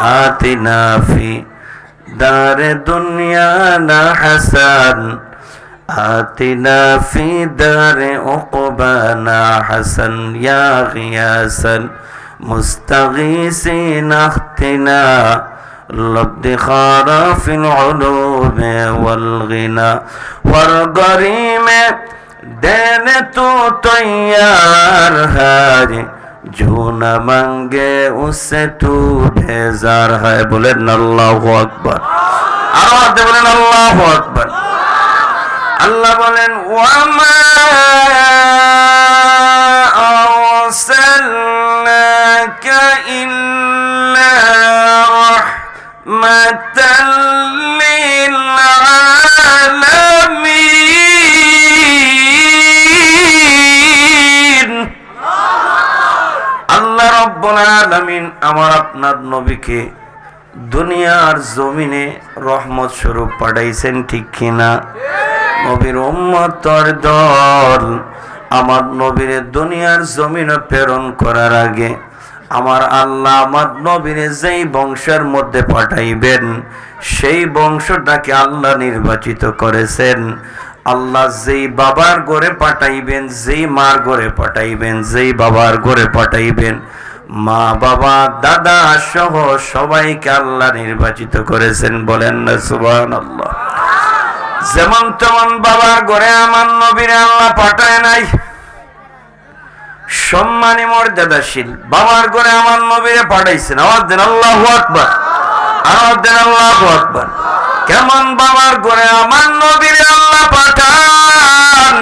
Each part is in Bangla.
আতিনা ফি দারে দুনিয়ানা হাসান আতিনা ফি দারে উকবানা হাসান ইয়া গিয়াসান মুস্তাগীসিন আখতিনা للادخار في العلوم والغنى والغريم دین تو تیار ہے جو نہ مانگے اس سے تو بیزار ہے بولیں اللہ اکبر آواز دے بولیں اللہ اکبر اللہ بولیں وما أرسلناك إلا رحمة للعالمين আল্লাহ রাব্বুল আলামিন আমার আপনার নবীকে দুনিয়ার জমিনে রহমত স্বরূপ পাঠাইছেন, ঠিক কিনা? নবীর উম্মতের দল আমার নবীরে দুনিয়ার জমিনে প্রেরণ করার আগে আমার আল্লাহ আমার নবীরে যেই বংশের মধ্যে পাঠাইবেন সেই বংশটাকে আল্লাহ নির্বাচিত করেছেন। আল্লাহ যেই বাবার ঘরে পাঠাইবেন, যেই মার ঘরে পাঠাইবেন, যেই বাবার ঘরে পাঠাইবেন, মা বাবা দাদা সহ সবাইকে আল্লাহ নির্বাচিত করেছেন। বলেন না সুবহানাল্লাহ। যেমন তেমন বাবার ঘরে আমার নবীরে আল্লাহ পাঠায় নাই, সম্মানী মর্যাদাশীল বাবার ঘরে আমার নবীরে পাঠাইছেন। আওয়াজ দেন আল্লাহু আকবার, আওয়াজ দেন আল্লাহু আকবার। কেমন বাবার ঘরে আমার নবীরে আল্লাহ পাঠান?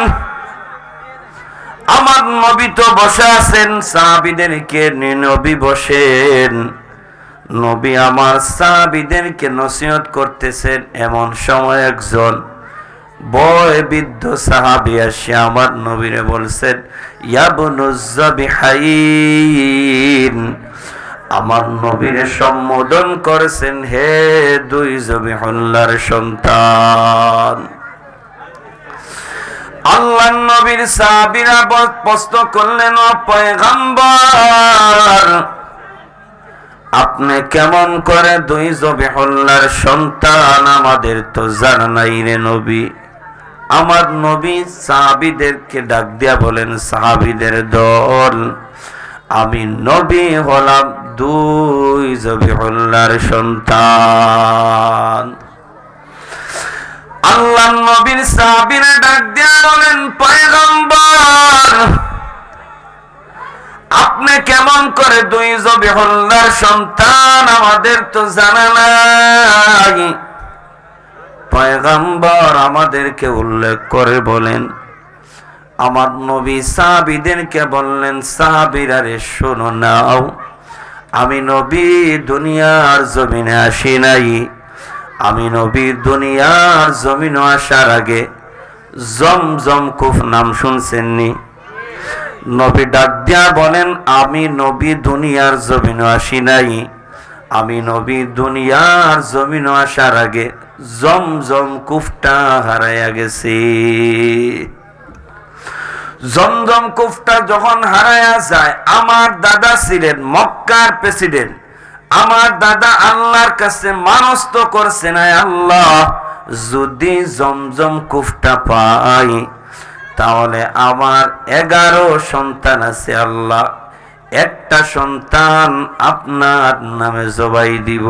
আমার নবী তো বসে আছেন, সাহাবীদেরকে নিয়ে নবী বসেন, নবী আমার সাহাবীদেরকে নসিহত করতেছেন। এমন সময় একজন বয়োবৃদ্ধ সাহাবী এসে আমার নবীরে বলছেন, ইয়া বুনুজ যাবিহাইন। আমার নবীরে সম্বোধন করেছেন, হে দুই জবিহুল্লাহর সন্তান। আল্লাহর নবীর সাহাবীরা প্রশ্ন করলেন, ও পয়গম্বর, আপনি কেমন করে দুই জবিহুল্লাহর সন্তান? আমাদের তো জানা নাই রে নবী। আমার নবী সাহাবীদেরকে ডাক দিয়া বলেন, সাহাবীদের দল, আমি নবী হলাম দুই জবিহুল্লাহর সন্তান। আল্লাহর নবীর সাহাবীরা ডাক দিয়া বলেন, পয়গম্বর, আপনি কেমন করে দুই জবিহুল্লাহর সন্তান? আমাদের তো জানা নাই। পয়গম্বর আমাদেরকে উল্লেখ করে বলেন। আমার নবী সাহাবীদেরকে বললেন, সাহাবীরা রে শোনো নাও, আমি নবী দুনিয়ার জমিনে আসি নাই। আমি নবী দুনিয়ার জমিনে আসার আগে জমজম কূপ নাম শুনছেননি? নবী ডাক দিয়া বলেন, আমি নবী দুনিয়ার জমিনে আসি নাই। আমি নবী দুনিয়ার জমিনে আসার আগে জমজম কূপটা হারাইয়া গেছি। জমজম কূপটা যখন হারাইয়া যায়, আমার দাদা ছিলেন মক্কার প্রেসিডেন্ট। আমার দাদা আল্লাহর কাছে মানস্ত করছে, না আল্লাহ, যদি জমজম কূপটা পাই তাহলে আমার 11 সন্তান আছে, আল্লাহ একটা সন্তান আপনার নামে জবাই দিব।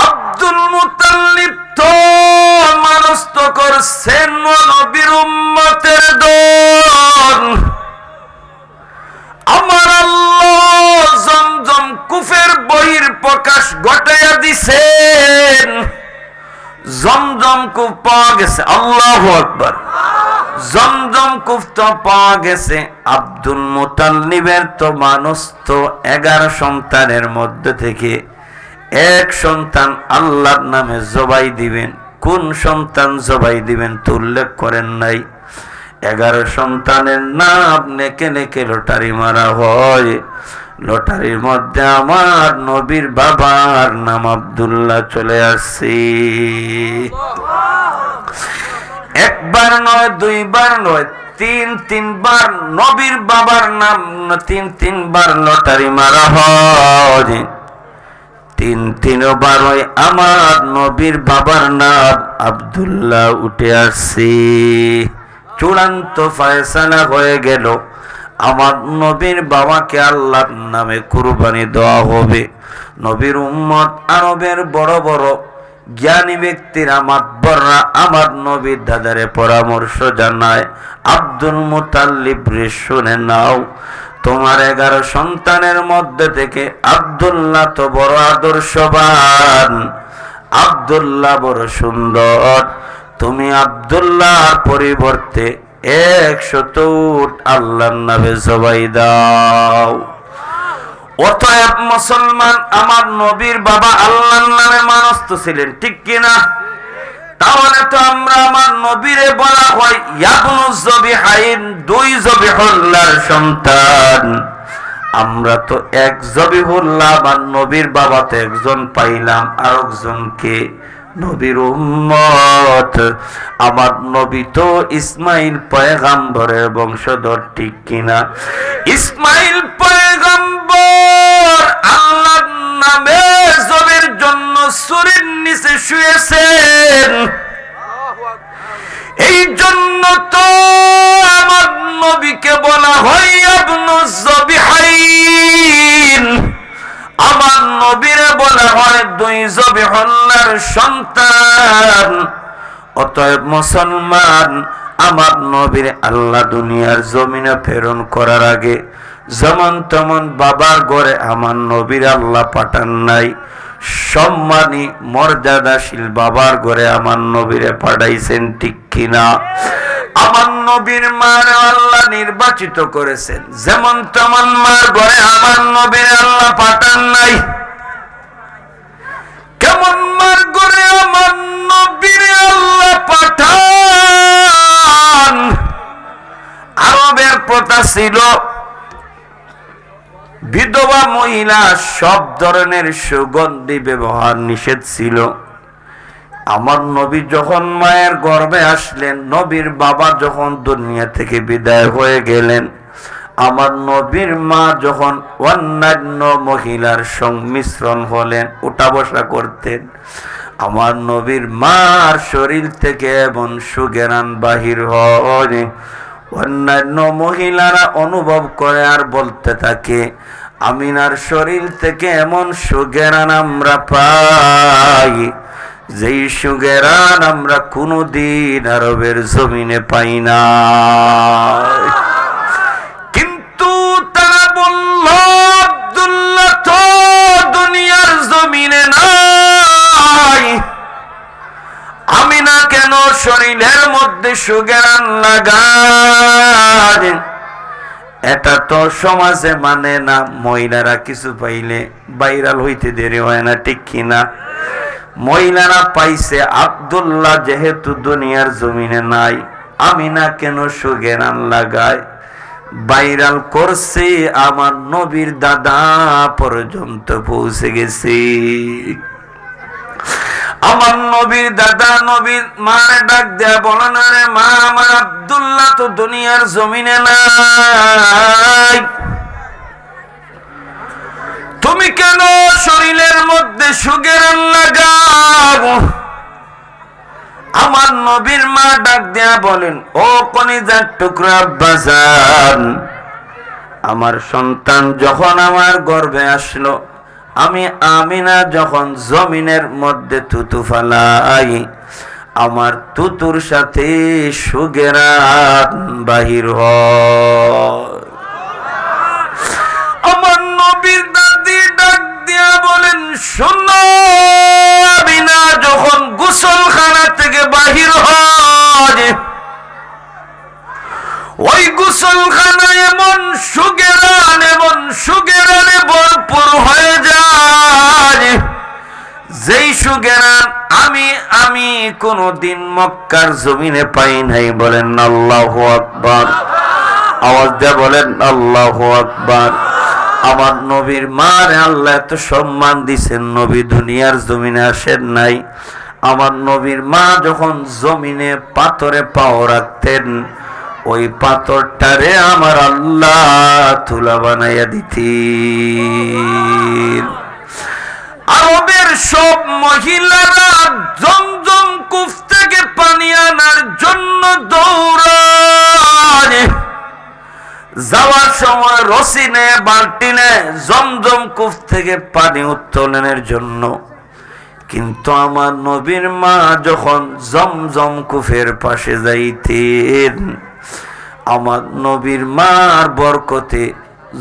আব্দুল মুত্তালিব তো মানস্ত করছেন নবীর উম্মতের দল। আমার আল্লাহ জমজম কূপের বহির প্রকাশ ঘটাইয়া দিছেন। জমজম কূপ পাওয়া গেছে, আল্লাহু আকবার। জমজম কূপ তো পাওয়া গেছে। আব্দুল মুত্তালিবের তো মানুষ তো 11 সন্তানের মধ্যে থেকে এক সন্তান আল্লাহর নামে জবাই দিবেন। কোন সন্তান জবাই দিবেন তো উল্লেখ করেন নাই। 11 সন্তানের নাম নেকে নেকে লটারি মারা হয়। লটারির মধ্যে আমার নবীর বাবার নাম আব্দুল্লাহ চলে আসছে। একবার নয়, দুইবার নয়, তিনবার নবীর বাবার নাম তিনবার লটারি মারা হয়, তিনবার ওই আমার নবীর বাবার নাম আব্দুল্লাহ উঠে আসছে। চূড়ান্ত ফয়সালা হয়ে গেল, আমার নবীর বাবাকে আল্লাহর নামে কুরবানি দেওয়া হবে। নবীর উম্মত আরবের বড় বড় জ্ঞানী ব্যক্তিরা মাতবররা আমার নবীর দাদারে পরামর্শ জানায়, আব্দুল মুতাল্লিব রে শুনে নাও, তোমার 11 সন্তানের মধ্যে থেকে আব্দুল্লাহ তো বড় আদর্শবান, আব্দুল্লাহ বড় সুন্দর, তুমি আব্দুল্লাহর পরিবর্তে 100 উট আল্লাহর নামে জবাই দাও। অতএব মুসলমান, আমার নবীর বাবা আল্লাহর নামে মানস্ত ছিলেন, ঠিক কিনা? তাহলে তো আমরা আমার নবীরে বলা হয় ইয়াবনু জবিহাইন, 2 জবিহুল্লাহর সন্তান। আমরা তো এক জবিহুল্লাহ, আমার নবীর বাবা তো একজন পাইলাম, আর একজনকে নবীর উম্মত। আমার নবী তো ইসমাইল পয়গম্বরের বংশধর, ঠিক কিনা? ইসমাইল পয়গম্বর আল্লাহর নামে জবের জন্য সূরের নিচে শুয়েছেন, এই জন্য তো আমার নবীকে বলা হয় ইবনু জবিহাইন। আমার নবীরে বলা হয় 2 জবিহুল্লাহর সন্তান। অতএব মুসলমান, আমার নবীর আল্লাহ দুনিয়ার জমিনে প্রেরণ করার আগে যেমন তেমন বাবার ঘরে আমার নবীর আল্লাহ পাঠান নাই, সম্মানী মর্যাদাশীল বাবার ঘরে আমার নবীরে পাঠাইছেন, ঠিক কিনা? আমার নবীর মার আল্লাহ নির্বাচিত করেছেন, যেমন তেমন মার ঘরে আমার নবীর আল্লাহ পাঠান নাই। কেমন মার ঘরে আমার নবীর আল্লাহ পাঠান? আরবের প্রথা ছিল বিধবা মহিলা সব ধরনের সুগন্ধি ব্যবহার নিষেধ ছিল। আমার নবী যখন মায়ের গর্ভে আসলেন, নবীর বাবা যখন দুনিয়া থেকে বিদায় হয়ে গেলেন, আমার নবীর মা যখন অন্যান্য মহিলার সংমিশ্রণ হলেন, উঠা বসা করতেন, আমার নবীর মার শরীর থেকে এমন সুঘ্রাণ বাহির হয়, অন্যান্য মহিলারা অনুভব করে আর বলতে থাকে, আমিনার শরীর থেকে এমন সুঘ্রাণ আমরা পাই, যেই সুঘ্রাণ আমরা কোনদিন আরবের জমিনে পাই না। কিন্তু তারা বলল, আব্দুল্লাহ তো দুনিয়ার জমিনে নাই, আমিনা কেন শরীরের মধ্যে সুঘ্রাণ লাগায়? এটা তো সমাজে মানে না, মহিলারা কিছু পাইলে ভাইরাল হইতে দেরি হয় না, ঠিক কিনা? মহিলারা পাইছে আব্দুল্লাহ যেহেতু দুনিয়ার জমিনে নাই, আমিনা কেন সুঘ্রাণ লাগায়, ভাইরাল করছে, আমার নবীর দাদা পর্যন্ত পৌঁছে গেছে। আমার নবীর দাদা নবীর মার ডাক দেয়া বলেন, রে মা, আমার আব্দুল্লাহ তো দুনিয়ার জমিনে নাই, তুমি কেন শরীরের মধ্যে সুঘ্রাণ লাগাও? আমার নবীর মা ডাক দেয়া বলেন, ও কলিজার টুকরা আব্বাজান, আমার সন্তান যখন আমার গর্ভে আসলো, আমি আমিনা যখন জমিনের মধ্যে থুতু ফালাই, আমার তুতুর সাথে সুঘ্রাণ বাহির হয়। আমার নবীর দাদি ডাক দিয়া বলেন, শোনো, আমিনা যখন গোসলখানা থেকে বাহির হয়, ওই গোসলখানায় এমন সুঘ্রাণে ভরপুর হয়ে যায়, যেই সুঘ্রাণ আমি কোনদিন মক্কার জমিনে পাই নাই। বলেন আল্লাহু আকবার, আওয়াজ দিয়ে বলেন আল্লাহু আকবার। আমার নবীর মারে আল্লাহ এত সম্মান দিছেন, নবী দুনিয়ার জমিনে আসেন নাই। আমার নবীর মা যখন জমিনে পাথরে পাও রাখতেন, ওই পাথরটারে আমার আল্লাহ তুলা বানাইয়া দিতেন। আরবের সব মহিলারা জমজম কূপ থেকে পানি আনার জন্য দৌড়ায়, যাওয়ার সময় রশি নেয়, বালতি নেয় জমজম কূপ থেকে পানি উত্তোলনের জন্য। কিন্তু আমার নবীর মা যখন জমজম কূপের পাশে যাইতেন, আমার নবীর মার বরকতে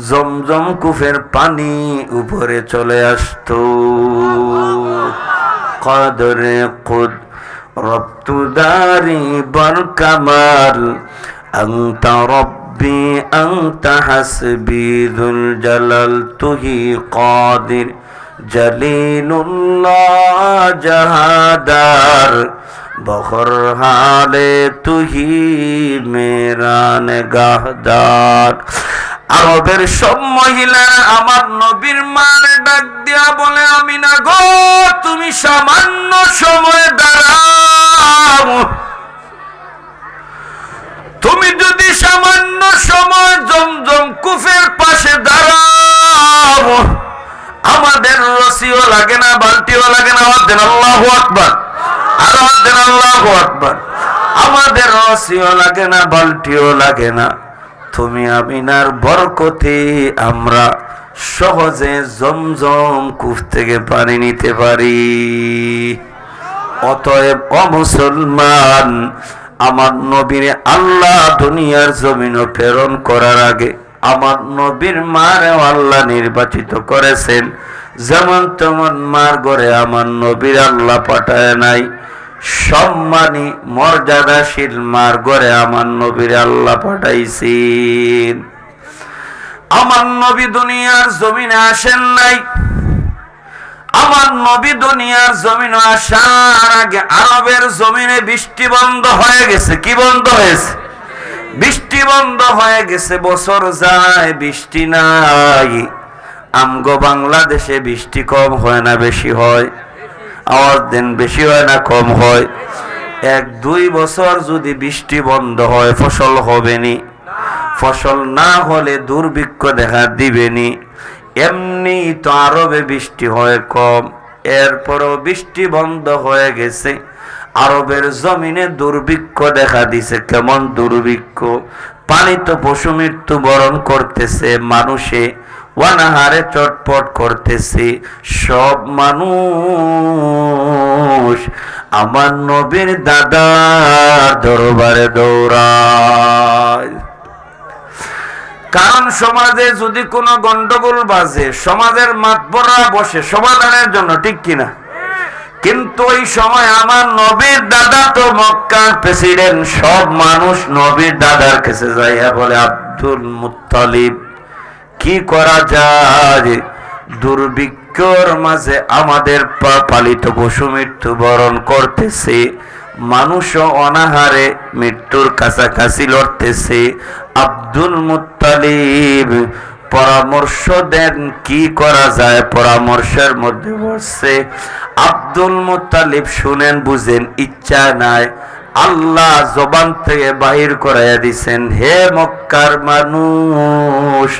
জমজম কূপের পানি উপরে চলে আসতো। কদরে কুদ রব্তু দারি বর কামাল আনতা রব্বি আনতা হাসবি যুল জালাল তুহি কাদির জলিলুল্লাহ জাহাদার বখর হালে তুহি মেরা নেগাহদার। আরবের সব মহিলা আমার নবীর মারে ডাক দিয়া বলে, আমিনা গো তুমি সামান্য সময় দাঁড়াও, তুমি যদি সামান্য সময় জমজম কূপের পাশে দাঁড়াও, আমাদের রশিও লাগে না, বালতিও লাগে না। আল্লাহু আকবার, আরো আল্লাহু আকবার। আমাদের রশিও লাগে না, বালতিও লাগে না। তুমি আমিনার বরকতে আমরা সহজে জমজম কূপ থেকে পানি নিতে পারি। অতএব ও মুসলমান, আমার নবীর আল্লাহ দুনিয়ার জমিনে প্রেরণ করার আগে আমার নবীর মারে আল্লাহ নির্বাচিত করেছেন। যেমন তেমন মার ঘরে আমার নবীর আল্লাহ পাঠায় নাই। সম্মানী মর্যাদাশীল মার ঘরে আমার নবীর আল্লাহ পাঠাইছেন। আমার নবী দুনিয়ার জমিনে আসেন নাই। আমার নবী দুনিয়ার জমিনে আসার আগে আরবের জমিনে বৃষ্টি বন্ধ হয়ে গেছে। কি বন্ধ হয়েছে? বৃষ্টি বন্ধ হয়ে গেছে। বছর যায় বৃষ্টি নাই। আমগো বাংলাদেশে বৃষ্টি কম হয় না বেশি হয়? আওয়াজ দেন, বেশি হয় না কম হয়? 1-2 বছর যদি বৃষ্টি বন্ধ হয় ফসল হবে নি, ফসল না হলে দুর্ভিক্ষ দেখা দিবেনি। এমনি তো আরবে বৃষ্টি হয় কম, এরপরও বৃষ্টি বন্ধ হয়ে গেছে। আরবের জমিনে দুর্ভিক্ষ দেখা দিছে। কেমন দুর্ভিক্ষ? পানি তো পশু মৃত্যু বরণ করতেছে, মানুষে অনাহারে চটপট করতেছে। সব মানুষ আমার নবীর দাদার দরবারে দৌড়ায়। কারণ সমাজে যদি কোনো গন্ডগোল বাজে, সমাজের মাতবররা বসে সমাধানের জন্য, ঠিক কিনা? কিন্তু ওই সময় আমার নবীর দাদা তো মক্কার প্রেসিডেন্ট। সব মানুষ নবীর দাদার কাছে যাইয়া বলে, আব্দুল মুত্তালিব কি করা যায়? দুর্ভিক্ষর মাঝে আমাদের পালিত পশু মৃত্যু বরণ করতেছে, মানুষও অনাহারে মৃত্যুর কাছাকাছি লড়তেছে। আব্দুল মুত্তালিব পরামর্শ দেন কি করা যায়। পরামর্শের মধ্যে বসছে। আব্দুল মুত্তালিব শুনেন, বুঝেন, ইচ্ছা নাই, আল্লাহ জবান থেকে বাহির করাইয়া দিছেন, হে মক্কার মানুষ,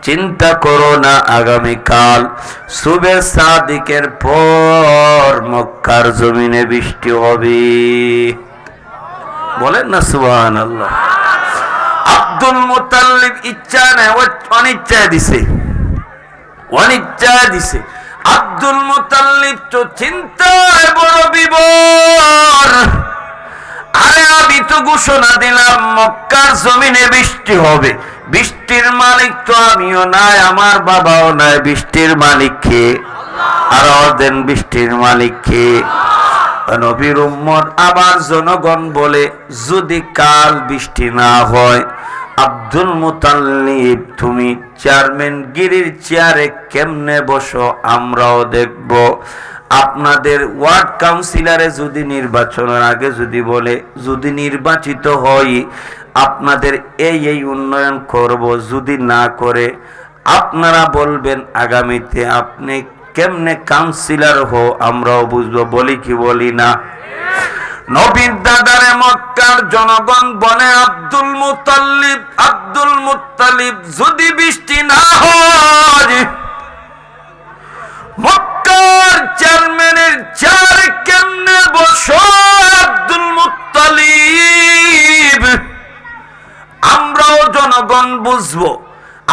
চিন্তা করো না, আগামীকাল সুবে সাদিকের পর মক্কার জমিনে বৃষ্টি হবে। বলেন না সুবহানাল্লাহ। আব্দুল মুত্তালিব ইচ্ছা নেই, অনিচ্ছায় দিছে, অনিচ্ছায় দিছে। আব্দুল মুত্তালিব তো চিন্তায় বড় বিভোর। আরে আমি তো ঘোষণা দিলাম মক্কার জমিনে বৃষ্টি হবে, বৃষ্টির মালিক তো আমিও নাই, আমার বাবাও নাই। বৃষ্টির মালিক কে? আর দেন, বৃষ্টির মালিক কে? নবীর উম্মত আবার জনগণ বলে, যদি কাল বৃষ্টি না হয়, আব্দুল মুত্তালিব তুমি চেয়ারম্যান গিরির চেয়ারে কেমনে বসো আমরাও দেখব। আপনাদের ওয়ার্ড কাউন্সিলরে যদি নির্বাচনের আগে যদি বলে, যদি নির্বাচিত হই আপনাদের এই উন্নয়ন করব, যদি না করে আপনারা বলবেন আগামীতে আপনি কেমনে কাউন্সিলর হো, আমরাও বুঝবো। বলি কি বলি না? নবীর দাদারে মক্কার জনগণ বলে আব্দুল মুত্তালিব যদি বৃষ্টি না হয় মক্কার চেয়ারম্যানের চেয়ার কেমনে বসো আব্দুল মুত্তালিব, আমরাও জনগণ বুঝবো।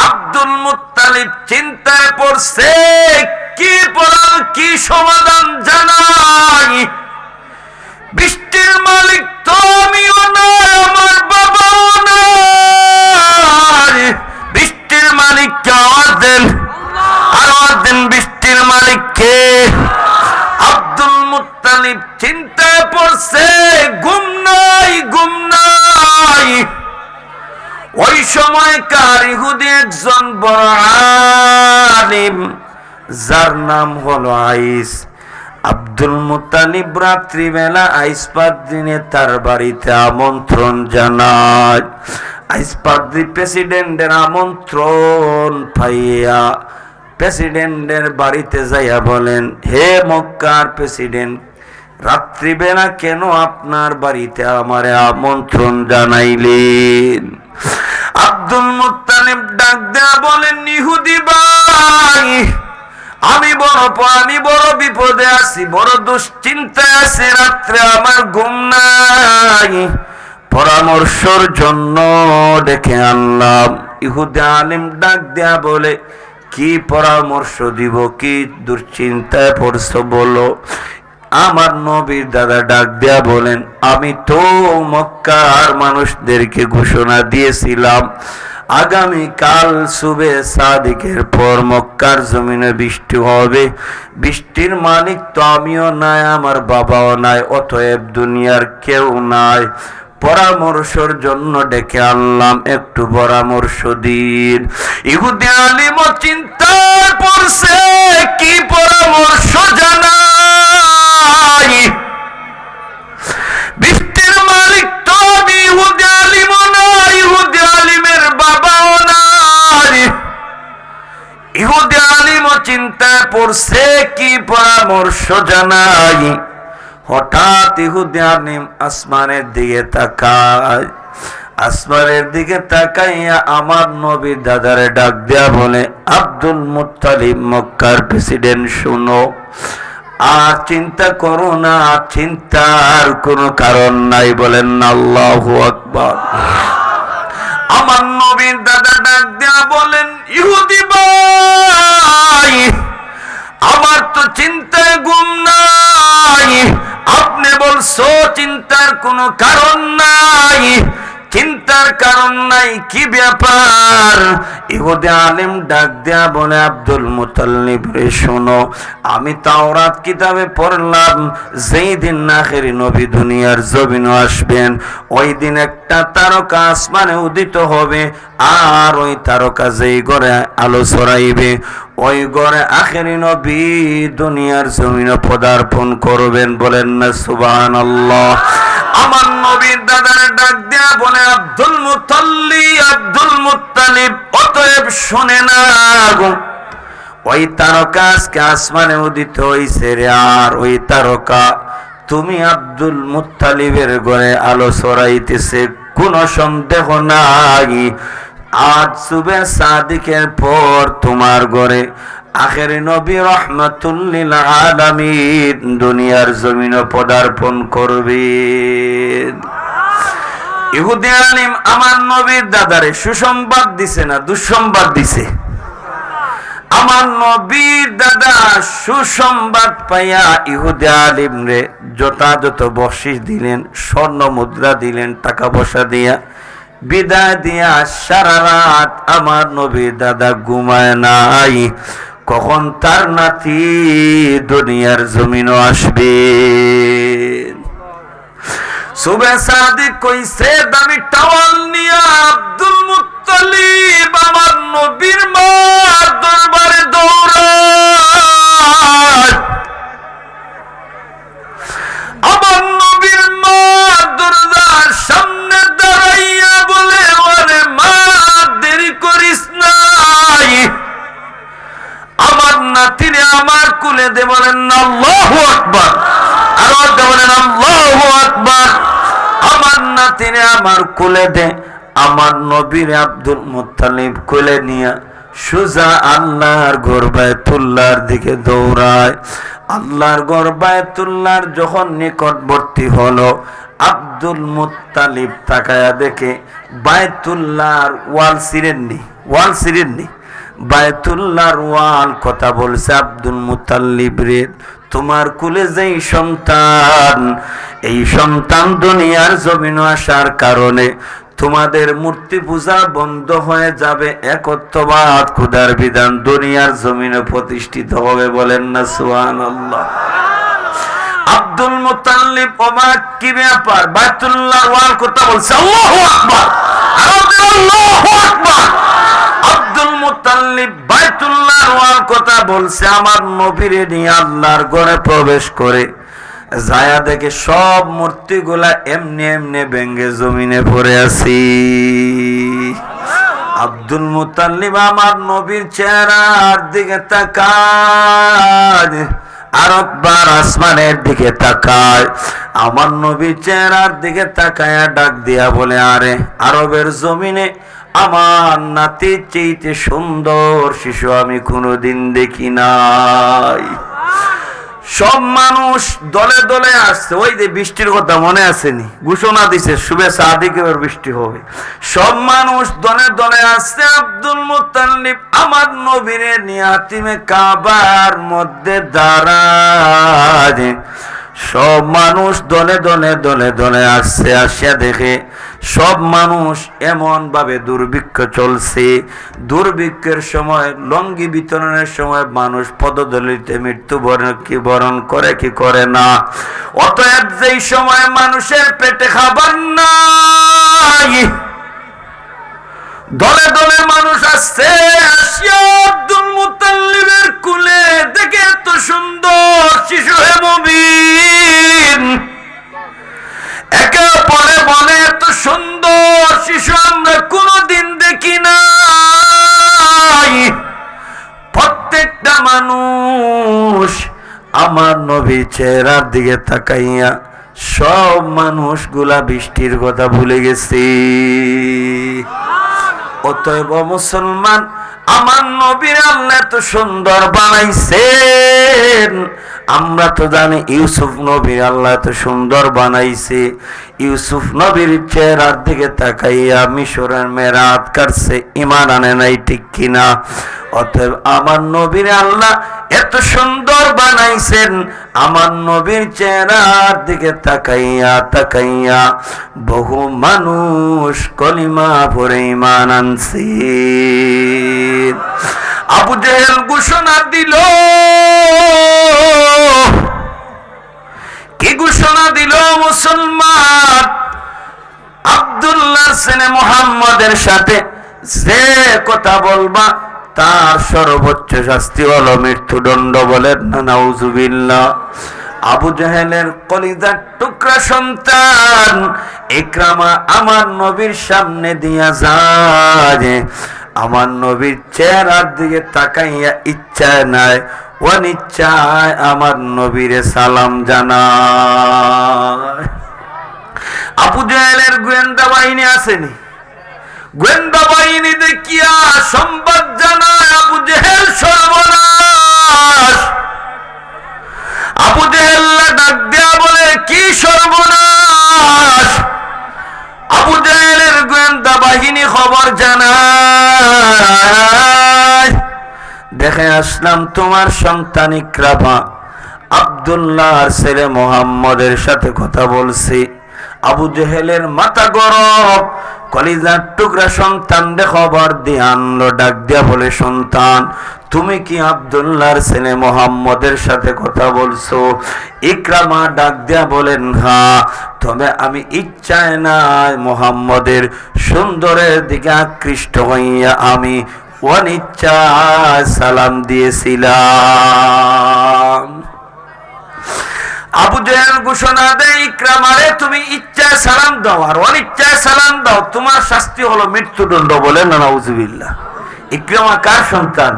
আব্দুল মুত্তালিব চিন্তায় পড়ছে কি পড়ার কি সমাধান জানাই। বৃষ্টির মালিক তো আমিও নয়, আমার বাবাও নয়। বৃষ্টির মালিককে আওয়াজ দেন, আওয়াজ দেন বৃষ্টির মালিককে। আব্দুল মুত্তালিব চিন্তায় পড়ছে, ঘুম নাই। ওই সময়কার ইহুদি একজন বড় আলিম যার নাম হলো আইস। আব্দুল মুত্তালিব রাত্রিবেলা আইস পাদ্রিনে তার বাড়িতে আমন্ত্রণ জানায়। আইস পাদ্রি প্রেসিডেন্টের আমন্ত্রণ পাইয়া প্রেসিডেন্টের বাড়িতে যাইয়া বলেন, হে মক্কার প্রেসিডেন্ট, রাত্রিবেলা কেন আপনার বাড়িতে আমারে আমন্ত্রণ জানাইলেন? আব্দুল মুত্তালিব ডাক দেয়া বলেন, ইহুদি ভাই, আমি বড় বিপদে আছি, বড় দুশ্চিন্তায় আছি, রাত্রে আমার ঘুম নাই, পরামর্শের জন্য ডেকে আনলাম। ইহুদি আলিম ডাক দেয়া বলে, কি পরামর্শ দিব, কি দুশ্চিন্তায় পড়ছো বলো। আমার নবীর দাদা ডাক দেয়া বলেন, আমি তো মক্কার মানুষদেরকে ঘোষণা দিয়েছিলাম আগামী কাল সুবে সাদিকের পর মক্কার জমিনে বৃষ্টি হবে। বৃষ্টির মালিক তো আমিও নাই, আমার বাবাও নাই, অতএব দুনিয়ার কেউ নাই। পরামর্শের জন্য ডেকে আনলাম, একটু পরামর্শ দিন। ইহুদি আলিম চিন্তায় পড়ছে কি পরামর্শ জানাই। বৃষ্টির মালিক তো আমি, ইহুদি আলিমও নাই, ইহুদি আলিমের বাবাও নাই। ইহুদি আলিমও চিন্তায় পড়ছে কি পরামর্শ জানাই। হঠাৎ ইহুদি আলিম আসমানের দিকে তাকায়। আসমানের দিকে তাকাইয়া আমার নবীর দাদারে ডাক দেয়া বলে, আব্দুল মুত্তালিব মক্কার প্রেসিডেন্ট, শুনো, আর চিন্তা করো না, চিন্তার কোনো কারণ নাই। বলেন আল্লাহু আকবার। আমার নবীর দাদা ডাক দেয়া বলেন, ইহুদি ভাই, আমার তো চিন্তায় ঘুম নাই, আপনি বলছো চিন্তার কোনো কারণ নাই। চিন্তার কারণ নাই, কি ব্যাপার? ইহুদি আলিম ডাক দেয়া বলে, আব্দুল মুত্তালিব রে শোনো, আমি তাওরাত কিতাবে পড়লাম যেই দিন আখেরি নবী দুনিয়ার জমিনে আসবেন ওই দিন একটা তারকা আসমানে উদিত হবে, আর ওই তারকা যেই ঘরে আলো ছড়াইবে ওই ঘরে আখেরি নবী দুনিয়ার জমিনে পদার্পণ করবেন। বলেন না সুবহানাল্লাহ। আমার নবীর দাদারে ডাক দেয়া বলে, আব্দুল মুত্তালিব অতএব শুনে না গো, ওই তারকা আজকে আসমানে উদিত হইছে রে, আর ওই তারকা তুমি আব্দুল মুত্তালিবের ঘরে আলো ছড়াইতেছে, কোনো সন্দেহ নাই। আজ সুবে সাদিকের পর তোমার ঘরে আখেরি নবী রাহমাতুল লিল আলামিন দুনিয়ার জমিনে পদার্পণ করবেন। ইহুদি আলিম আমার নবীর দাদারে সুসংবাদ দিছে না দুঃসংবাদ দিছে? আমার নবীর দাদা সুসংবাদ পাইয়া ইহুদি আলিম রে যথাযথ বকশিশ দিলেন, স্বর্ণ মুদ্রা দিলেন, টাকা পয়সা দিয়া বিদায় দিয়া সারা রাত আমার নবীর দাদা ঘুমায় নাই, কখন তার নাতি দুনিয়ার জমিনও আসবে। সুবে সাদিক কইছে দামি টাওয়াল নিয়া আব্দুল মুত্তালিব আমার নবীর মা দরবারে দৌড়ায়। আমার নবীর মা দরজার সামনে দাঁড়াইয়া বলে, ওরে মা দেরি করিস নাই, আমার নাতিরে আমার কুলে দে। বলেন আল্লাহু আকবার। আরো বলেন আল্লাহু আকবার। আমার নাতিরে আমার কোলে দে। আমার নবীর আব্দুল মুত্তালিব কোলে নিয়া সোজা আল্লাহর ঘর বায়তুল্লাহর দিকে দৌড়ায়। আল্লাহর ঘর বায়তুল্লাহর যখন নিকটবর্তী হলো, আব্দুল মুত্তালিব তাকায়া দেখে বায়তুল্লাহর ওয়াল ছিঁড়েননি, বায়তুল্লাহর ওয়াল কথা বলছে, আব্দুল মুত্তালিব রে, তোমার কুলে যেই সন্তান, এই সন্তান দুনিয়ার জমিনে আসার কারণে তোমাদের মূর্তি পূজা বন্ধ হয়ে যাবে, একত্ববাদ খোদার বিধান দুনিয়ার জমিনে প্রতিষ্ঠিত হবে। বলেন না সুবহানাল্লাহ। আব্দুল মুত্তালিব ওমর কি ব্যাপার, বায়তুল্লাহর ওয়াল কথা বলছে, আল্লাহু আকবার, আল্লাহু আকবার। আব্দুল মুত্তালিব বায়তুল্লাহর ওয়াল কথা বলছে, আমার নবীরে নিয়ে আল্লাহর ঘরে প্রবেশ করে যায়া দেখে সব মূর্তিগুলা এমনি এমনি ভেঙ্গে জমিনে পড়ে আছি। আব্দুল মুত্তালিব আমার নবীর চেহারার দিকে তাকায়, আরেকবার আসমানের দিকে তাকায়, আমার নবীর চেহারার দিকে তাকায়া ডাক দিয়া বলে, আরে আরবের জমিনে আমার নাতির চেয়ে সুন্দর শিশু আমি কোনোদিন দেখি নাই। সব মানুষ দলে দলে আসছে, ওই যে বৃষ্টির কথা মনে আসেনি, ঘোষণা দিছে শুভে সাদিকের বৃষ্টি হবে। সব মানুষ দলে দলে আসছে, আব্দুল মুত্তালিব আমার নবীরে নিয়ে হাতিমে কাবার মধ্যে দাঁড়ায়। সব মানুষ দলে দলে দলে দলে আসছে, আসিয়া দেখে সব মানুষ এমন ভাবে দুর্ভিক্ষ চলছে। দুর্ভিক্ষের সময় লঙ্গি বিতরণের সময় মানুষ পদদলিতে মৃত্যুবরণ করে কি করে না। অতএব যেই সময় মানুষের পেটে খাবার নাই, দলে দলে মানুষ আসছে, আসিয়া আব্দুল মুত্তালিবের কুলে দেখে এত সুন্দর শিশু হে মুবিন, একে পরে বলে এত সুন্দর শিশু আমরা কোনদিন দেখি নাই। প্রত্যেকটা মানুষ আমার নবীর চেহারার দিকে তাকাইয়া সব মানুষগুলা বৃষ্টির কথা ভুলে গেছে। অতএব মুসলমান, আমার নবীর আল্লাহ এত সুন্দর বানাইছেন। আমরা তো জানি ইউসুফ নবীর আল্লাহ এত সুন্দর বানাইছে। ইউসুফ নবীর চেহারার দিকে তাকাইয়া মিশরের মেরাত কাটছে, ঈমান আনে নাই, ঠিক কিনা? অতএব আমার নবীর আল্লাহ এত সুন্দর বানাইছেন, আমার নবীর চেহারার দিকে তাকাইয়া তাকাইয়া বহু মানুষ কলিমা পড়ে ঈমান আনছে। আবু জেহেল ঘোষণা দিল, কি ঘোষণা দিল মুসলমান? আব্দুল্লাহ ছেলে মুহাম্মদের সাথে যে কথা বলবা তার সর্বোচ্চ শাস্তি হলো মৃত্যুদণ্ড। বলেন না নাউজুবিল্লাহ। আবু জেহেলের কলিজার টুকরা সন্তান ইকরামা আমার নবীর সামনে দিয়া যায়, আমার নবীর চেহারার দিকে তাকাইয়া ইচ্ছায় নাই অনিচ্ছায় আমার নবীরে সালাম জানায়। আবু জেহেলের গোয়েন্দা বাহিনী আসেনি, গোয়েন্দা বাহিনী দেখিয়া সংবাদ জানায় আবু জেহেল সর্বনাশ। আবু জেহেল ডাক দেয়া বলে, কি সর্বনাশ? আবু জেহেলের গোয়েন্দা বাহিনী খবর জানায়, দেখে আসলাম তোমার সন্তান ইকরামা আব্দুল্লাহর ছেলে মুহাম্মদের সাথে কথা বলছি। আবু জেহেলের মাথা গরম, কলিজার টুকরা সন্তান দে খবর দিয়ে আনলো, ডাক দিয়া বলে, সন্তান তুমি কি আব্দুল্লাহর ছেলে মুহাম্মদের সাথে কথা বলছো? ইকরামা ডাক দিয়া বলেন, হ্যাঁ, তবে আমি ইচ্ছায় নাই মুহাম্মদের সুন্দরের দিকে আকৃষ্ট হইয়া আমি অনিচ্ছায় সালাম দিয়েছিলাম। আবু জেহেল ঘোষণা দেয়, ইকরামারে তুমি ইচ্ছায় সালাম দাও আর অনিচ্ছায় সালাম দাও, তোমার শাস্তি হলো মৃত্যুদণ্ড। বলেন না নাউজুবিল্লাহ। ইকরামা কার সন্তান?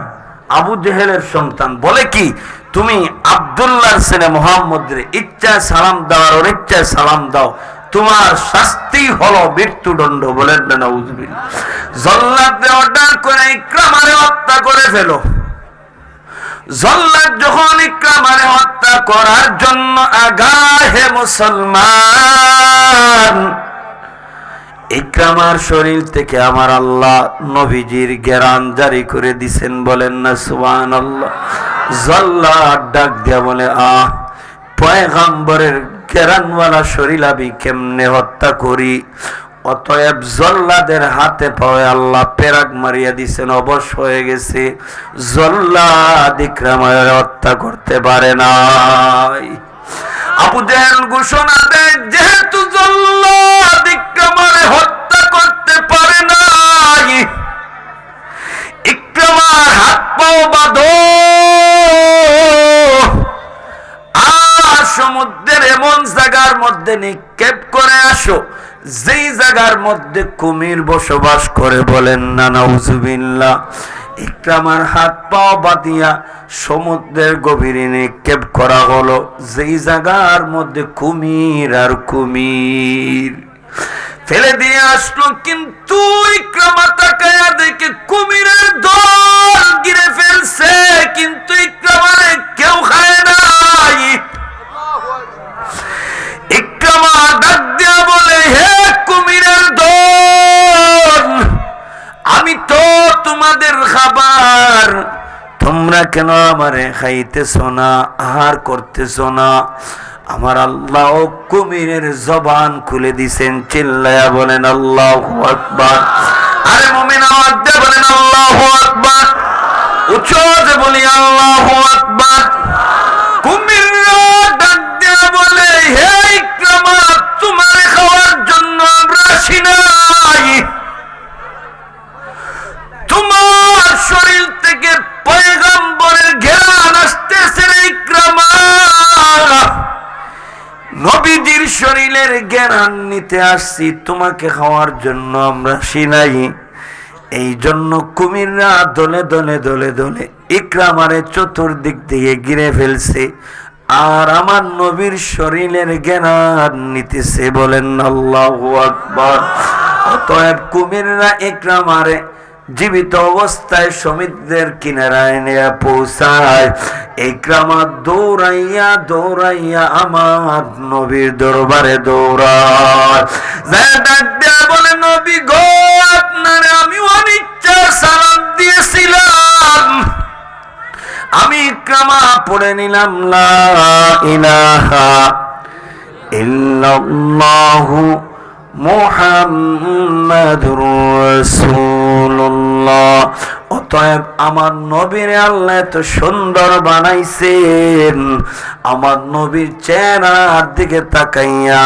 আবু জেহেলের সন্তান। বলে কি, তুমি আব্দুল্লাহর ছেলে মুহাম্মদের ইচ্ছা সালাম দাও আর অনিচ্ছা সালাম দাও, তোমার শাস্তি হলো মৃত্যুদণ্ড। বলেন না নাউজুবিল্লাহ। জল্লাদে অর্ডার করে ইকরামারে হত্যা করে ফেলো। জল্লাদ যখন ইকরামারে হত্যা করার জন্য আগায়, হে মুসলমান, ইকরামার শরীর থেকে আমার আল্লাহ নবীজির ঘেরান জারি করে দিছেন। বলেন না সুবহানাল্লাহ। জল্লাদ ডাক দিয়া বলে, পয়গম্বরের ঘেরানওয়ালা শরীর আমি কেমনে হত্যা করি? অতএব জল্লাদের হাতে পায়ে আল্লাহ পেরাক মারিয়া দিছেন, অবশ হয়ে গেছে। জল্লাদ ইকরামার হত্যা করতে পারে নাই। আবু জাহেল ঘোষণা দেয়, যেহেতু জল্লাদ ইকরামারে হত্যা করতে পারে নাই, ইকরামার হাত পাও বাঁধো, আর সমুদ্রের এমন জায়গার মধ্যে নিক্ষেপ করে আসো যেই জায়গার মধ্যে কুমির বসবাস করে। বলেন না নাউজুবিল্লাহ। ইকরামার হাত পাও বাঁধিয়া সমুদ্রের গভীরে নিক্ষেপ করা হলো, যেই জায়গার মধ্যে কুমির আর কুমির। ফেলে দিয়ে আসলো, কিন্তু ইকরামা তাকায়া দেখে কুমিরের দল গিরে ফেলছে, কিন্তু ইকরামারে কেউ খায় নাই। ইকরামা ডাক দিয়া বলে, হে কুমিরের দল, আমি তো তোমাদের খাবার, তোমরা কেন আমারে খাইতেছ না, আহার করতেছ না? আমার আল্লাহ কুমিরের জবান খুলে দিছেন। চিল্লায়া বলেন আল্লাহু আকবার। আরে মুমিন আওয়াজ দিয়ে বলেন আল্লাহু আকবার। উচ্চতে বলি আল্লাহু আকবার। কুমিররা ডাক দিয়ে বলে, হে ইকরামা, তোমারে খাওয়ার জন্য আমরা আসি নাই। তোমার শরীর থেকে পয়গম্বরের ঘ্রাণ আসতেছে রে ইকরামা। নবীজির শরীরের ঘ্রাণ নিতে আসছি, তোমাকে খাওয়ার জন্য আমরা আসি নাই। এই জন্য কুমিররা দলে দলে দলে দলে ইকরামারে চতুর্দিক দিয়ে ঘিরে ফেলছে, আর আমার নবীর শরীরের ঘ্রাণ নিতেছে। বলেন আল্লাহু আকবার। অতএব কুমিররা ইকরামারে জীবিত অবস্থায় সমুদ্রের কিনারায় নিয়ে পৌঁছায়। ইকরামা দৌড়াইয়া দৌড়াইয়া আমার নবীর দরবারে দৌড়ায়। বলে, নবী গো, আপনারে আমি অনিচ্ছা সালাম দিয়েছিলাম, আমি ইকরামা পড়ে নিলাম লা ইলাহা ইল্লাল্লাহু মুহাম্মাদুর রাসূলুল্লাহ। অতএব আমার নবীর আল্লাহ এত সুন্দর বানাইছেন, আমার নবীর চেহারার দিকে তাকাইয়া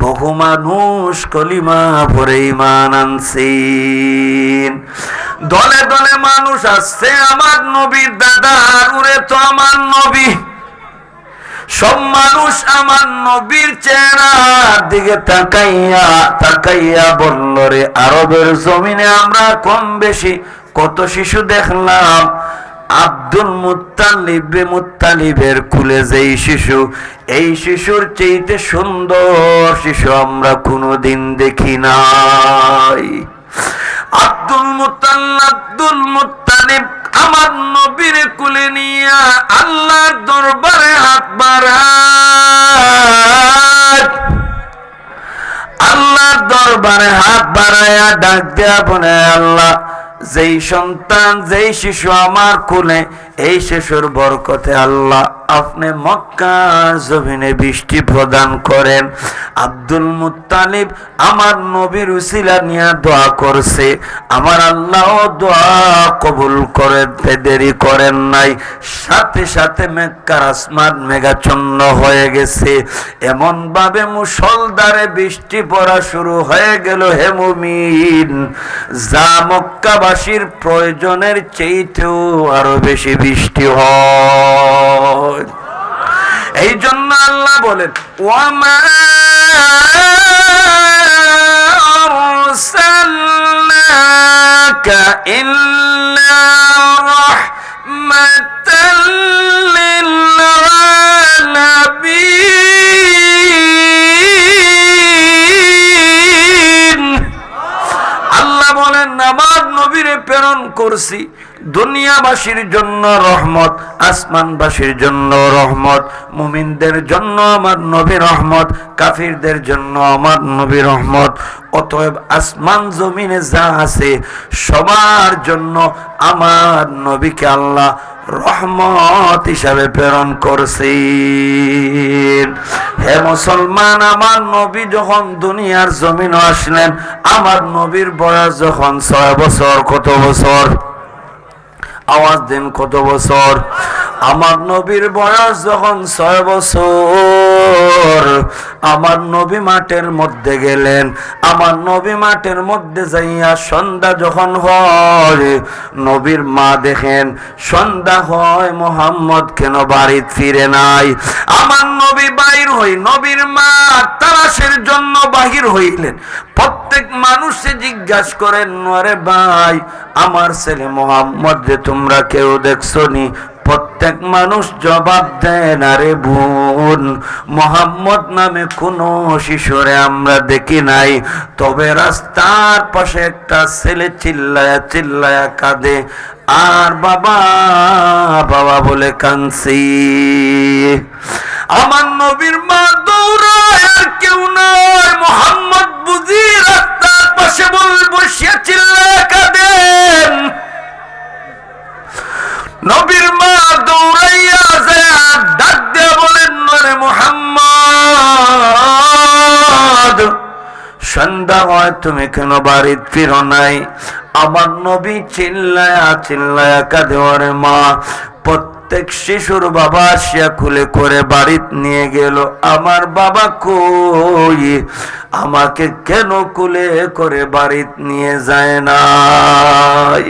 বহু মানুষ কলিমা পড়ে ঈমান আনছেন। দলে দলে মানুষ আসছে আমার নবীর দাদার উরে তো আমার নবী। সব মানুষ আমার নবীর চেহারার দিকে তাকাইয়া তাকাইয়া বলল, রে আরবের জমিনে আমরা কম বেশি কত শিশু দেখলাম, আব্দুল মুত্তালিবের কুলে যেই শিশু, এই শিশুর চেয়ে সুন্দর শিশু আমরা কোনোদিন দেখি নাই। আব্দুল মুত্তালিব আমার নবীর কুলে নিয়া আল্লাহর দরবারে হাত বাড়ায়, আল্লাহর দরবারে হাত বাড়ায়া ডাক দেয়া বলে, আল্লাহ, যেই সন্তান যেই শিশু আমার কোলে, এই শিশুর বরকতে আল্লাহ আপনি মক্কার জমিনে বৃষ্টি প্রদান করেন। আব্দুল মুত্তালিব আমার নবীর উসিলা নিয়ে দোয়া করছে, আমার আল্লাহ দোয়া কবুল করতে দেরি করেন নাই। সাথে সাথে মক্কার আসমান মেঘাচ্ছন্ন হয়ে গেছে, এমন ভাবে মুষলধারে বৃষ্টি পড়া শুরু হয়ে গেল, হে মুমিন, যা মক্কাবাসীর প্রয়োজনের চেয়েও আরো বেশি বৃষ্টি হয়। এই জন্য আল্লাহ বলেন, ওয়ামা আরসালনাকা ইল্লা রাহমাতাল লিল করছি দুনিয়াবাসীর জন্য রহমত, আসমানবাসীর জন্য রহমত, মুমিনদের জন্য আমার নবী রহমত, কাফিরদের জন্য আমার নবী রহমত। অতএব আসমান জমিনে যা আছে সবার জন্য আমার নবীকে আল্লাহ রহমত হিসাবে প্রেরণ করছেন। হে মুসলমান, আমার নবী যখন দুনিয়ার জমিনে আসলেন, আমার নবীর বয়স যখন 6 বছর, কত বছর? আওয়াজ দেন, কত বছর? আমার নবীর বয়স যখন 6 বছর, আমার নবী মাঠের মধ্যে গেলেন। আমার নবী মাঠের মধ্যে যাইয়া সন্ধ্যা যখন হয়, নবীর মা দেখেন সন্ধ্যা হয়, মোহাম্মদ কেন বাড়িতে ফিরে নাই। আমার নবী বাহির হই, নবীর মা তালাশের জন্য বাহির হইলেন। প্রত্যেক মানুষে জিজ্ঞাসা করেন, আরে ভাই, আমার ছেলে মোহাম্মদ যে তোমরা কেউ দেখছো নি? প্রত্যেক মানুষ জবাব দেন, আরে বোন, মোহাম্মদ নামে কোনো শিশুরে আমরা দেখি নাই। তবে রাস্তার পাশে একটা ছেলে চিল্লায়া চিল্লায়া কাঁদে, আর বাবা বাবা বলে কাঁদছি। আমার নবীর মা দৌড়ায়, আর কেউ নয়, মোহাম্মদ বুঝি রাস্তার পাশে বসিয়া চিল্লায়া কাঁদেন। নবীর মা দৌড়াইয়া যায়, ডাক দিয়ে বলেন, রে মুহাম্মদ, সন্ধ্যা হয়, তুমি কেন বাড়িতে ফিরো নাই? আমার নবী চিল্লায়া চিল্লায়া কাঁদে, ওরে মা, প্রত্যেক শিশুর বাবা আসিয়া খুলে করে বাড়িতে নিয়ে গেল, আমার বাবা কই? আমাকে কেন কুলে করে বাড়িতে নিয়ে যায় নাই?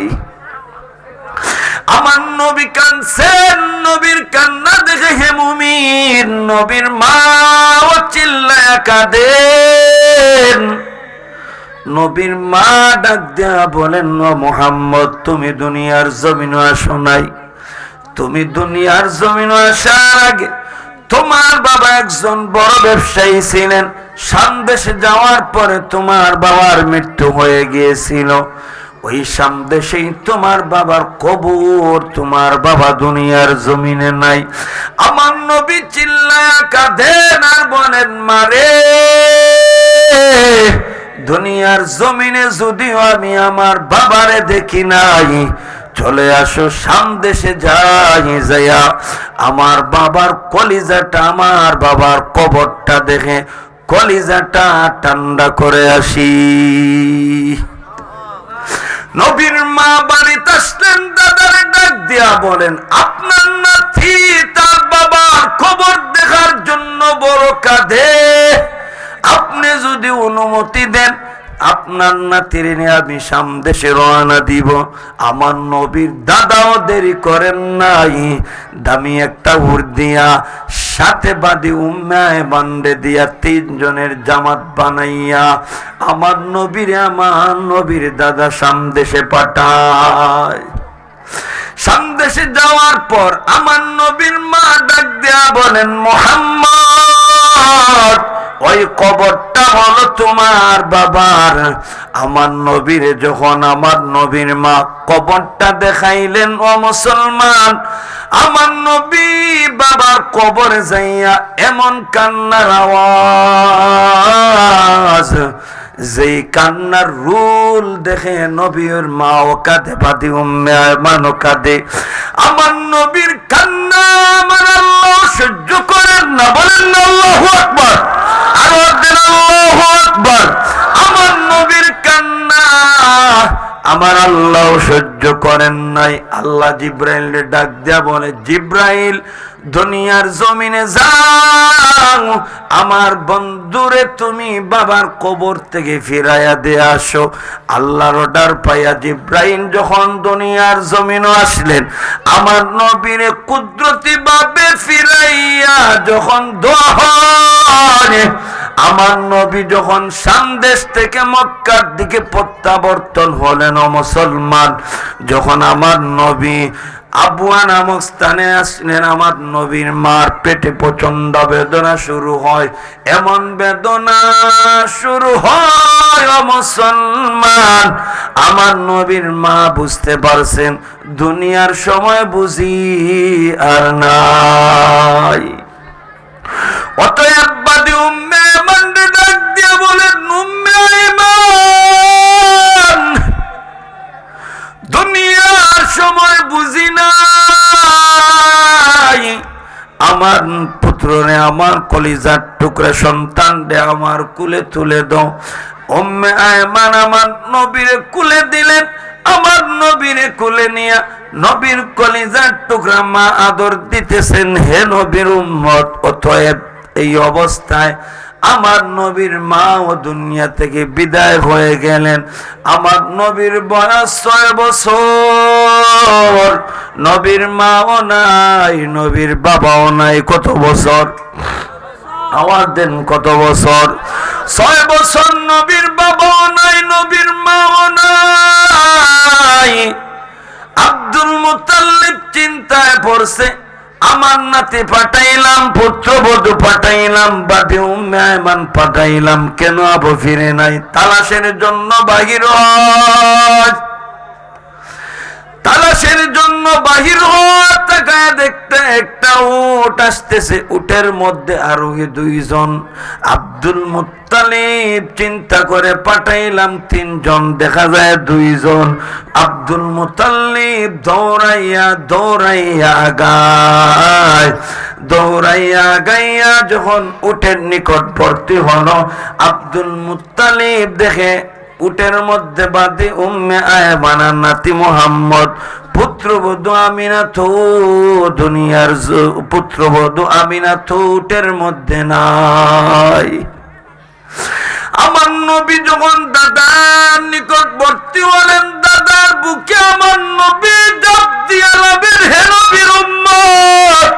আমার নবী কাঁদছেন। নবীর কান্না দেখে হে মুমিন, নবীর মা ও চিল্লায়া কাঁদেন। নবীর মা ডাক দেয়া বলেন, ও মুহাম্মদ, তুমি দুনিয়ার জমিনে আসো নাই। তুমি দুনিয়ার জমিনে আসার আগে তোমার বাবা একজন বড় ব্যবসায়ী ছিলেন। সামদেশে যাওয়ার পরে তোমার বাবার মৃত্যু হয়ে গিয়েছিল। ওই সামদেশেই তোমার বাবার কবর, তোমার বাবা দুনিয়ার জমিনে নাই। আমার নবী চিল্লায়া কাঁদেন আর বলেন, মারে, দুনিয়ার জমিনে যদিও আমি আমার বাবারে দেখি নাই, চলে আসো সামদেশে যাই, যাইয়া আমার বাবার কলিজাটা, আমার বাবার কবরটা দেখে কলিজাটা ঠান্ডা করে আসি। নবীর মা বাড়িতে আসলেন, দাদারে ডাক দিয়া বলেন, আপনার নাতি তার বাবার খবর দেখার জন্য বড় কাঁদে। আপনি যদি অনুমতি দেন, আপনার নাতির নিয়ে আমি সামদেশে রওনা দিব। আমার নবীর দাদাও দেরি করেন নাই, দামি একটা উট দিয়া সাথে বাঁধি উম্মায় বান্ধে দিয়া 3 জনের জামাত বানাইয়া আমার নবীর দাদা সামদেশে পাঠায়। সামদেশে যাওয়ার পর আমার নবীর মা ডাক দেয়া বলেন, মুহাম্মদ, ওই কবরটা হলো তোমার বাবার। আমার নবীর যখন আমার নবীর মা কবরটা দেখাইলেন, ও মুসলমান, আমার নবী বাবার কবরে যাইয়া এমন কান্নার আওয়াজ, যেই কান্নার রুল দেখে নবীর মাও কাঁদে, বাদি উম্মে আয়মানও কাঁদে। আমার নবীর কান্না আমার আল্লাহ সহ্য করেন না, বলেন না আল্লাহু আকবার, আরো বলেন আল্লাহু আকবার। আমার নবীর কান্না আমার আল্লাহ সহ্য করেন নাই। আল্লাহ জিব্রাইল ডাক দেয়া বলে, জিব্রাইল, দুনিয়ার জমিনে যাও, আমার বন্ধুরে তুমি বাবার কবর থেকে ফিরাইয়া দিয়ে আসো। আল্লাহর অর্ডার পাইয়া জিব্রাইল যখন দুনিয়ার জমিনে আসলেন, আমার নবীরে কুদরতি ভাবে ফিরাইয়া যখন দোয়া হয়, আমার নবী যখন সামদেশ থেকে মক্কার দিকে প্রত্যাবর্তন হলেন, ও মুসলমান, যখন আমার নবী আবওয়া নামক স্থানে আসলেন। আমার নবীর মার পেটে প্রচন্ড বেদনা শুরু হয়। এমন বেদনা শুরু হয় ও মুসলমান, আমার নবীর মা বুঝতে পারছেন দুনিয়ার সময় বুঝি আর নাই। অতএব বাদী উম্মে আয়মান ডাক দিয়ে বলেন, উম্মে আয়মান, দুনিয়ার সময় বুঝি নাই, আমার পুত্ররে, আমার কলিজার টুকরা সন্তান রে আমার কুলে তুলে দাও। উম্মে আয়মান আমার নবীরে কুলে দিলেন। আমার নবীরে কুলে নিয়ে নবীর কলিজার টুকরা মা আদর দিতেছেন। হে নবীর উম্মত, অতএব এই অবস্থায় আমার নবীর মা ও দুনিয়া থেকে বিদায় হয়ে গেলেন। আমার নবীর বয়স 6 বছর। নবীর মাও নাই, নবীর বাবাও নাই। কত বছর? আওয়াজ দেন, কত বছর? 6 বছর। নবীর বাবাও নাই, নবীর মাও নাই। আব্দুল মুত্তালিব চিন্তায় পড়ছে, আমার নাতি পাঠাইলাম, পুত্রবধূ পাঠাইলাম, বাদী উম্মে আয়মান পাঠাইলাম, কেন আবু ফিরে নাই? তালাশের জন্য বাহির হয়, তালাশের জন্য বাহির হয়। তাকায় দেখতে একটা উট আসতেছে, উটের মধ্যে আরোহী 2 জন। আব্দুল মুত্তালিব চিন্তা করে পাঠাইলাম 3 জন, দেখা যায় 2 জন। আব্দুল মুত্তালিব দৌড়াইয়া দৌড়াইয়া গায়, দৌড়াইয়া গাইয়া যখন উটের নিকটবর্তী হলো, আব্দুল মুত্তালিব দেখে উটের মধ্যে বাদী উম্মে আয়মানের নাতি মুহাম্মদ, পুত্রবধূ আমিনাতু, দুনিয়ার পুত্রবধূ আমিনাতু উটের মধ্যে নাই। আমার নবী যখন দাদার নিকটবর্তী হলেন, দাদার বুকে আমার নবী জাপ দিয়া নবীর, হে নবীর উম্মত,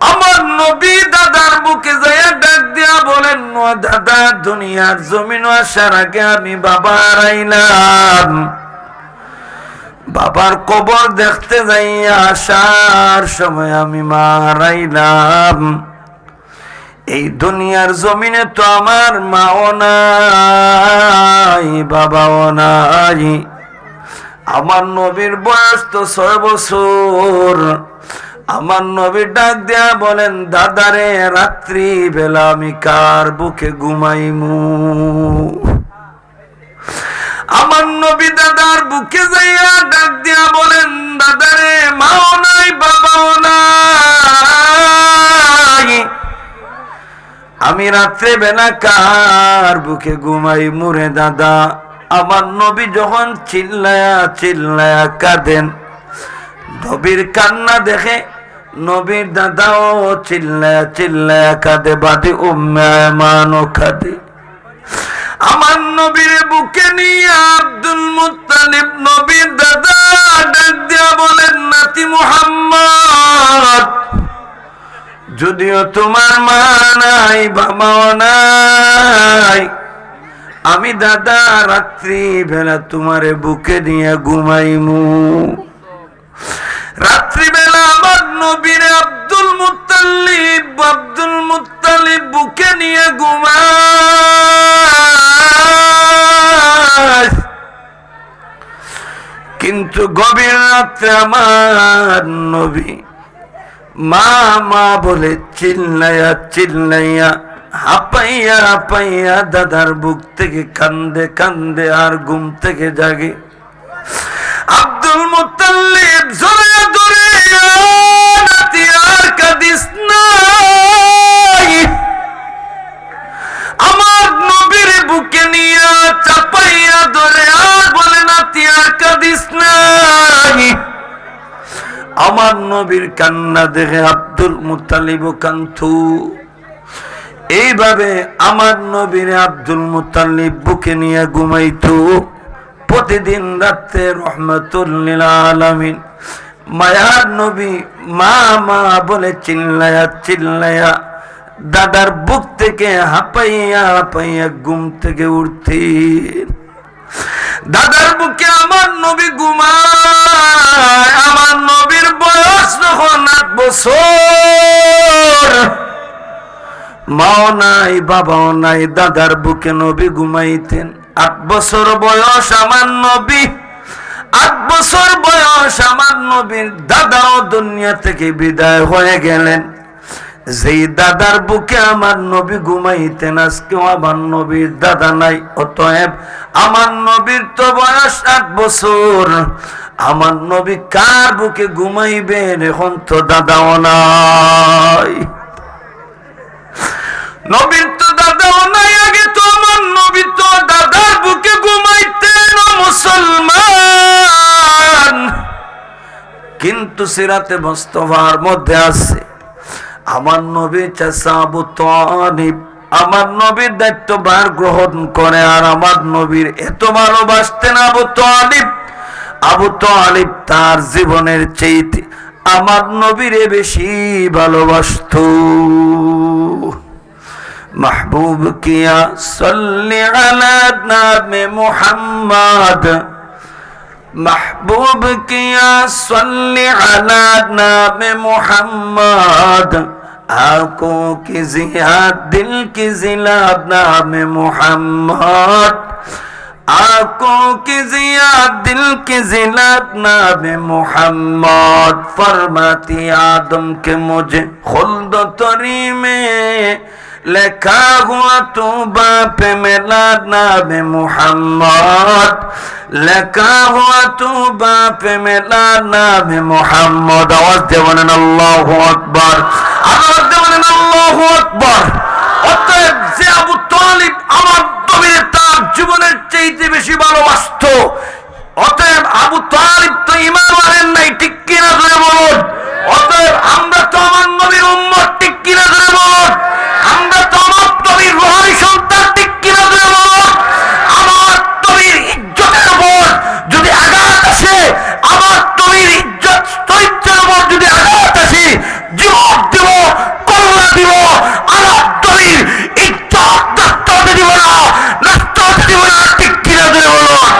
আমার নবী দাদার বুকে যাইয়া ডাক দিয়া বলেন, ও দাদা, দুনিয়ার জমিন আসার আগে আমি বাবা হারাইলাম। বাবার কবর দেখতে যাইয়া আসার সময় আমি মা হারাইলাম। এই দুনিয়ার জমিনে তো আমার মাও নাই, বাবাও নাই। আমার নবীর বয়স তো 6 বছর। আমার নবী ডাক দেয়া বলেন, দাদারে, রাত্রি বেলা আমি কার বুকে ঘুমাইমু? আমার নবী দাদার বুকে যাইয়া ডাক দেয়া বলেন, দাদারে, মাও নাই, বাবাও নাই, আমি রাত্রে বেলা কার বুকে ঘুমাইমু রে দাদা? আমার নবী যখন চিল্লায়া চিল্লায়া কাঁদেন, নবীর কান্না দেখে নবীর দাদাও চিল্লায়া চিল্লায়া কাঁদে, বাদী উম্মে আয়মানও কাঁদে। আমার নবীর বুকে নিয়ে আব্দুল মুত্তালিব নবীর দাদা ডাক দিয়া বলেন, নাতি মুহাম্মদ, যদিও তোমার মা নাই, বাবাও নাই, আমি দাদা রাত্রি বেলা তোমারে বুকে নিয়ে ঘুমাইমু। রাত্রিবেলা আমার নবীর আব্দুল মুত্তালিব বুকে নিয়ে ঘুমায়। কিন্তু গভীর রাত্রে আমার নবী মা মা বলে চিল্লাইয়া চিল্লাইয়া হাঁপাইয়া হাঁপাইয়া দাদার বুক থেকে কান্দে কান্দে আর ঘুম থেকে জাগে। আব্দুল মুত্তালিব জোরে ধরে, নাতি আর কাঁদিস নাই। আমার নবীর বুকে নিয়ে চাপাইয়া ধরে আর বলে, নাতি আর কাঁদিস নাই। আমার নবীর কান্না দেখে আব্দুল মুত্তালিব কাঁদতো। এইভাবে আমার নবীর আব্দুল মুত্তালিব বুকে নিয়ে ঘুমাইতো। প্রতিদিন রাতে রহমাতুল লিল আলামিন মায়ার নবী মা মা বলে চিল্লায়া চিল্লায়া দাদার বুক থেকে হাঁপাইয়া হাঁপাইয়া ঘুম থেকে উঠতেন। দাদার বুকে আমার নবী ঘুমায়। আমার নবীর বয়স যখন 8 বছর, মাও নাই বাবাও নাই, দাদার বুকে নবী ঘুমাইতেন। 8 বছর বয়স আমার নবী, 8 বছর বয়স আমার নবীর দাদাও দুনিয়া থেকে বিদায় হয়ে গেলেন। যেই দাদার বুকে আমার নবী ঘুমাইতেন, আজকেও আমার নবীর দাদা নাই। অতএব আমার নবীর তো বয়স 8 বছর, আমার নবী কার বুকে ঘুমাইবেন? এখন তো দাদাও নাই, নবীর তো দাদাও নাই। আগে তো আমার নবী তো দাদার বুকে ঘুমাইতেন মুসলমান। কিন্তু সিরাতে মুস্তাফার মধ্যে আছে আমার নবী চাচা আবু তালিব আমার নবীর দায়িত্বভার গ্রহণ করে। আর আমার নবীর এত ভালোবাসতেন আবু তালিব, আবু তালিব তার জীবনের চাইতে আমার নবীরে বেশি ভালোবাসতো। महबूब किया सल्ली अला नाबे मुहम्मद, महबूब किया सल्ली अला नाबे मुहम्मद, आंखों की जिया दिल की जिला नाबे मुहम्मद, आंखों की जिया दिल की जिला नाबे मुहम्मद। फरमाती आदम के मुझे खुल्द तरी में लिखा हुआ तू बाप मेरा नाम मुहम्मद, लिखा हुआ तू बाप मेरा नाम मुहम्मद। आवाज दे বলেন আল্লাহু আকবার, আওয়াজ দে বলেন আল্লাহু আকবার। অতএব যে আবু তালিব আমার নবীর তার জীবনের চাইতে বেশি ভালোবাসতো, অতএব আবু তালিব তো ঈমান আনেন নাই, ঠিক কিনা ধরে বলুন। অতএব আমরা তো আমার নবীর উম্মত, ঠিক কিনা ধরে বলুন। আমরা তো আমার নবীর রূহানি সন্তান, ঠিক কিনা ধরে বলুন। আমার নবীর ইজ্জতের উপর যদি আঘাত আসে, আমার নবীর ইজ্জত চরিত্রের উপর যদি আঘাত আসে, জীবন দিব, কল্লা দিব, আমার নবীর ইজ্জত নষ্ট হতে দিব না, নষ্ট হতে দিব না, ঠিক কিনা ধরে বলুন।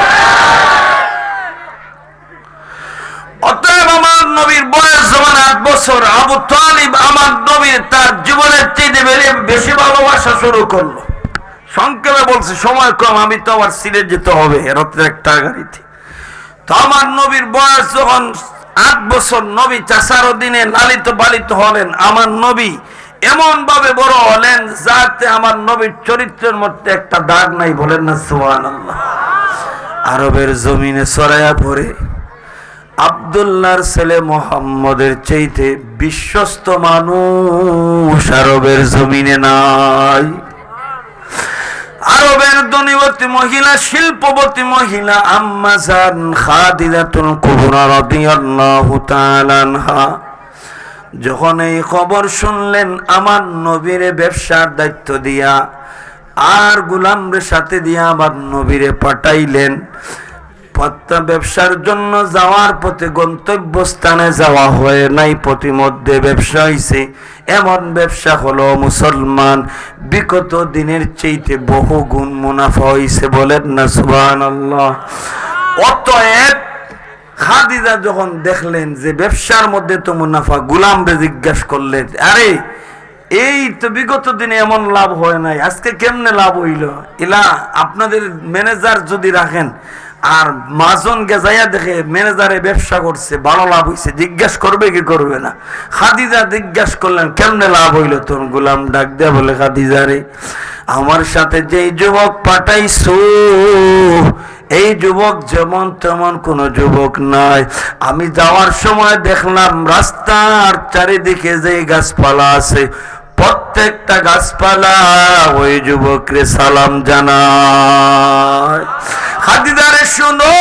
অতএব আমার নবীর বয়স যখন 8 বছর, আবু তালিব আমার নবীর তার জীবনের চাইতে বেশি ভালোবাসা শুরু করলো। সংক্ষেপে বলছে, সময় কম, আমি তো আবার সিলেট যেতে হবে রাত্রে একটা গাড়িতে। তো আমার নবীর বয়স যখন 8 বছর, নবী চাচার অধীনে লালিত পালিত হলেন। আমার নবী এমন ভাবে বড় হলেন যাতে আমার নবীর চরিত্রের মধ্যে একটা দাগ নাই, বলেন না সুবহানাল্লাহ। আরবের জমিনে ছড়াইয়া পড়ে আব্দুল্লাহর ছেলে মোহাম্মদের চাইতে বিশ্বস্ত মানুষ আরবের জমিনে নাই। আরবের ধনীবতী মহিলা, শিল্পবতী মহিলা আম্মা জান খাদিজাতুল কুবরা রাদিয়াল্লাহু তাআলা আনহা যখন এই খবর শুনলেন, আমার নবীরে ব্যবসার দায়িত্ব দিয়া আর গোলামদের সাথে দিয়া আমার নবীরে পাঠাইলেন। পত্তা ব্যবসার জন্য যাওয়ার পথে গন্তব্যস্থানে যাওয়া হয় নাই, পথিমধ্যে ব্যবসা হয়েছে। এমন ব্যবসা হলো মুসলমান বিগত দিনের চাইতে বহু গুণ মুনাফা হয়েছে, বলেন না সুবহানাল্লাহ। অতএব খাদিজা যখন দেখলেন যে ব্যবসার মধ্যে তো মুনাফা, গোলামরে জিজ্ঞাসা করলেন, আরে এই তো বিগত দিনে এমন লাভ হয় নাই, আজকে কেমনে লাভ হইল? ইলা আপনাদের ম্যানেজার যদি রাখেন আর মাজন গেজাইয়া দেখে ম্যানেজারে ব্যবসা করছে, ভালো লাভ হয়েছে, জিজ্ঞাসা করবে কি করবে না? খাদিজা জিজ্ঞাসা করলেন, কেমনে লাভ হইল তোর? গোলাম ডাক দেয়া বলে, খাদিজা রে, আমার সাথে যেই যুবক পাঠাইছো এই যুবক যেমন তেমন কোন যুবক নাই। আমি যাওয়ার সময় দেখলাম রাস্তার চারিদিকে যে গাছপালা আছে, প্রত্যেকটা গাছপালা ওই যুবকরে সালাম জানায়। খাদিজারে শুনো,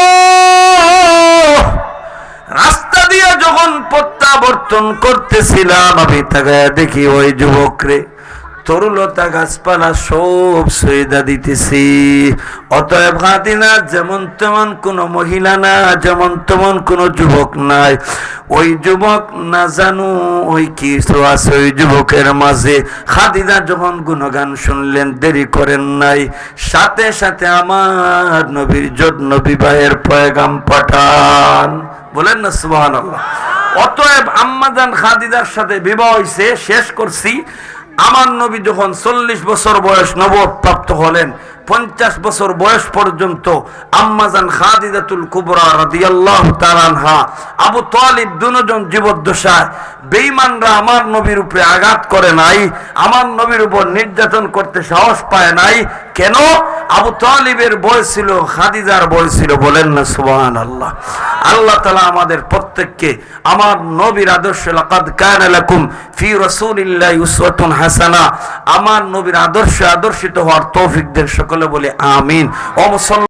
রাস্তা দিয়ে যখন প্রত্যাবর্তন করতেছিলাম আমি তাকায়া দেখি ওই যুবকরে তরুলতা গাছপালা সব সইদা দিতেছি। অতএব খাদিজা যেমন তেমন কোন মহিলা না, যেমন তেমন কোন যুবক নাই, ওই যুবক না জানো ওই কিছু আছে ওই যুবকের মাঝে। খাদিজা যখন গুণগান শুনলেন দেরি করেন নাই, সাথে সাথে আমার নবীর জন্য বিবাহের পয়গাম পাঠান। বলেন না সুবহানাল্লাহ। অতএব আম্মাজান খাদিজার সাথে বিবাহ হইছে, শেষ করছি। আমার নবী যখন 40 বছর বয়স নবুয়ত প্রাপ্ত হলেন, 50 বছর বয়স পর্যন্ত আম্মাজান খাদিজাতুল কুবরা রাদিয়াল্লাহু তাআলা আনহা, আবু তালিব দুজন জীবদ্দশায় বেঈমানরা আমার নবীর উপরে আঘাত করে নাই, আমার নবীর উপর নির্যাতন করতে সাহস পায় নাই। কেন? আবু তালিবের বয়স ছিল, খাদিজার বয়স ছিল। বলেন না সুবহানাল্লাহ। আল্লাহ তাআলা আমাদের প্রত্যেককে আমার নবীর আদর্শ, লাকাদ কানা লাকুম ফি রাসূলিল্লাহি উসওয়াতুন হাসানা, আমার নবীর আদর্শে আদর্শিত হওয়ার তৌফিক দেন। সকলে বলে আমিন। ও মুসলমান।